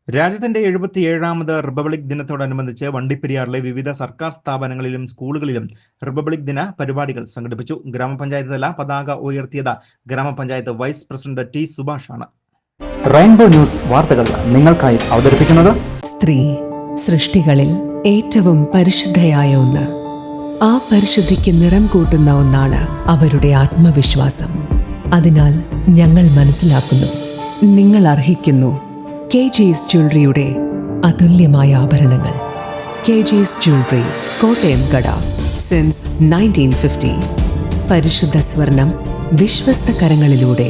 രാജ്യത്തിന്റെ 77ാമത് റിപ്പബ്ലിക് ദിനത്തോടനുബന്ധിച്ച് വണ്ടിപ്പെരിയാറിലെ വിവിധ സർക്കാർ സ്ഥാപനങ്ങളിലും സ്കൂളുകളിലും റിപ്പബ്ലിക് ദിന പരിപാടികൾ സംഘടിപ്പിച്ചു. ഗ്രാമപഞ്ചായത്ത് തല പതാക ഉയർത്തിയത് ഗ്രാമപഞ്ചായത്ത് വൈസ് പ്രസിഡന്റ് ടി സുഭാഷ് ആണ്. റെയിൻബോ ന്യൂസ് വാർത്തകൾ നിങ്ങൾക്കായി അവതരിപ്പിക്കുന്നത് സ്ത്രീ സൃഷ്ടികളിൽ ഏറ്റവും പരിശുദ്ധയായ ഒന്ന്. ആ പരിശുദ്ധിക്ക് നിറം കൂട്ടുന്ന ഒന്നാണ് അവരുടെ ആത്മവിശ്വാസം. അതിനാൽ ഞങ്ങൾ മനസ്സിലാക്കുന്നു, നിങ്ങൾ അർഹിക്കുന്നു കെജിസ് ജ്വല്ലറിയുടെ അതുല്യമായ ആഭരണങ്ങൾ. കെജിസ് ജ്വല്ലറി, കോട്ടയം കട, സിൻസ് 1950. പരിശുദ്ധ സ്വർണം വിശ്വസ്ത കരങ്ങളിലൂടെ.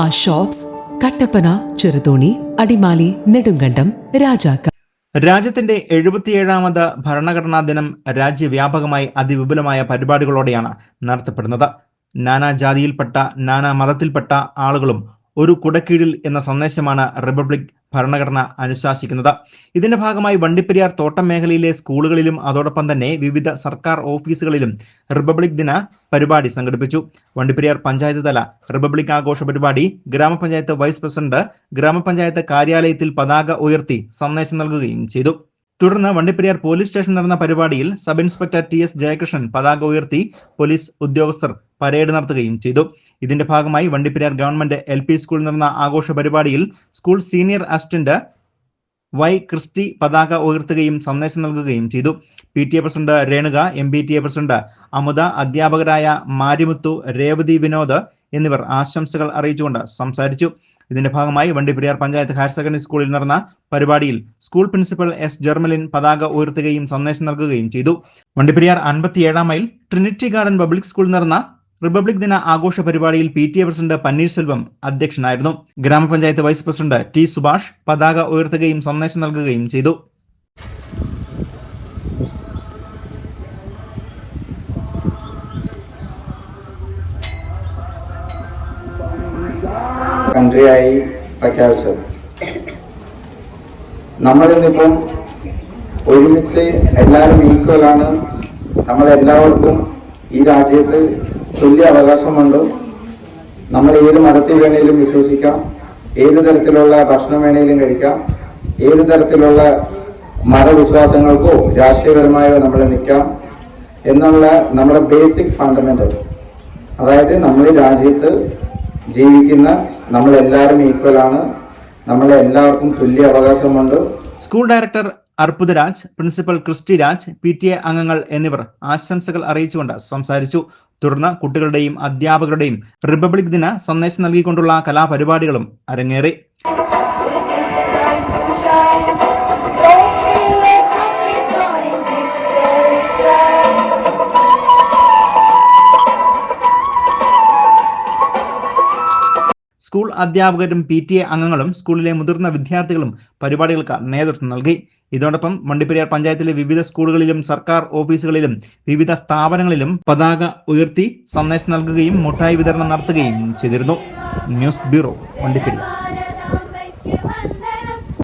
ആ ഷോപ്സ് കട്ടപ്പന, ചെറുതോണി, അടിമാലി, നെടുങ്കണ്ടം, രാജാക്ക. രാജ്യത്തിന്റെ 77ാമത് ഭരണഘടനാ ദിനം രാജ്യവ്യാപകമായി അതിവിപുലമായ പരിപാടികളോടെയാണ് നടത്തപ്പെടുന്നത്. നാനാജാതിയിൽപ്പെട്ട നാനാ മതത്തിൽപ്പെട്ട ആളുകളും ഒരു കുടക്കീഴിൽ എന്ന സന്ദേശമാണ് റിപ്പബ്ലിക് ഭരണഘടന അനുശാസിക്കുന്നത്. ഇതിന്റെ ഭാഗമായി വണ്ടിപ്പെരിയാർ തോട്ടം മേഖലയിലെ സ്കൂളുകളിലും അതോടൊപ്പം തന്നെ വിവിധ സർക്കാർ ഓഫീസുകളിലും റിപ്പബ്ലിക് ദിന പരിപാടി സംഘടിപ്പിച്ചു. വണ്ടിപ്പെരിയാർ പഞ്ചായത്ത് തല റിപ്പബ്ലിക് ആഘോഷ പരിപാടി ഗ്രാമപഞ്ചായത്ത് വൈസ് പ്രസിഡന്റ് ഗ്രാമപഞ്ചായത്ത് കാര്യാലയത്തിൽ പതാക ഉയർത്തി സന്ദേശം നൽകുകയും ചെയ്തു. തുടർന്ന് വണ്ടിപ്പെരിയാർ പോലീസ് സ്റ്റേഷനിൽ നടന്ന പരിപാടിയിൽ sub inspector T S Jayakrishnan പതാക ഉയർത്തി പോലീസ് ഉദ്യോഗസ്ഥർ പരേഡ് നടത്തുകയും ചെയ്തു. ഇതിന്റെ ഭാഗമായി വണ്ടിപ്പെരിയാർ ഗവൺമെന്റ് LP സ്കൂളിൽ നടന്ന ആഘോഷ പരിപാടിയിൽ school senior assistant Y Christy പതാക ഉയർത്തുകയും സന്ദേശം നൽകുകയും ചെയ്തു. PTA president Renuka, MPTA president Amudha, അധ്യാപകരായ മാരിമുത്തു, രേവതി, വിനോദ് എന്നിവർ ആശംസകൾ അറിയിച്ചുകൊണ്ട് സംസാരിച്ചു. ഇതിന്റെ ഭാഗമായി വണ്ടിപ്പെരിയാർ പഞ്ചായത്ത് ഹയർ സെക്കൻഡറി സ്കൂളിൽ നടന്ന പരിപാടിയിൽ സ്കൂൾ പ്രിൻസിപ്പൽ S ജർമലിൻ പതാക ഉയർത്തുകയും സന്ദേശം നൽകുകയും ചെയ്തു. Vandiperiyar 57ാം mile Trinity garden public സ്കൂളിൽ നടന്ന റിപ്പബ്ലിക് ദിന ആഘോഷ പരിപാടിയിൽ PTA പ്രസിഡന്റ് പന്നീർസെൽവം അധ്യക്ഷനായിരുന്നു. ഗ്രാമപഞ്ചായത്ത് വൈസ് പ്രസിഡന്റ് ടി സുഭാഷ് പതാക ഉയർത്തുകയും സന്ദേശം നൽകുകയും ചെയ്തു. കൺട്രിയായി പ്രഖ്യാപിച്ചത്. നമ്മളിന്നിപ്പം ഒരുമിച്ച് എല്ലാവരും ഈക്വലാണ്. നമ്മളെല്ലാവർക്കും ഈ രാജ്യത്ത് തുല്യ അവകാശമുണ്ട്. നമ്മൾ ഏത് മതത്തിൽ വേണേലും വിശ്വസിക്കാം, ഏത് തരത്തിലുള്ള ഭക്ഷണം വേണേലും കഴിക്കാം, ഏത് തരത്തിലുള്ള മതവിശ്വാസങ്ങൾക്കോ രാഷ്ട്രീയപരമായോ നമ്മൾ നിൽക്കാം എന്നുള്ള നമ്മുടെ ബേസിക് ഫണ്ടമെന്റൽസ്. അതായത് നമ്മൾ ഈ രാജ്യത്ത് ജീവിക്കുന്ന നമ്മളെല്ലാവരും ഈക്വലാണ്, നമ്മളെല്ലാവർക്കും തുല്യ അവകാശമുണ്ട്. School director Arputharaj, principal Christy Raj, PTA അംഗങ്ങൾ എന്നിവർ ആശംസകൾ അറിയിച്ചുകൊണ്ട് സംസാരിച്ചു. തുടർന്ന് കുട്ടികളുടെയും അധ്യാപകരുടെയും റിപ്പബ്ലിക് ദിന സന്ദേശം നൽകിക്കൊണ്ടുള്ള കലാപരിപാടികളും അരങ്ങേറി. സ്കൂൾ അധ്യാപകരും PTA അംഗങ്ങളും സ്കൂളിലെ മുതിർന്ന വിദ്യാർത്ഥികളും പരിപാടികൾക്ക് നേതൃത്വം നൽകി. ഇതോടൊപ്പം വണ്ടിപ്പെരിയാർ പഞ്ചായത്തിലെ വിവിധ സ്കൂളുകളിലും സർക്കാർ ഓഫീസുകളിലും വിവിധ സ്ഥാപനങ്ങളിലും പതാക ഉയർത്തി സന്ദേശം നൽകുകയും മുട്ടായി വിതരണം നടത്തുകയും ചെയ്തിരുന്നു. News bureau, Vandiperiyar.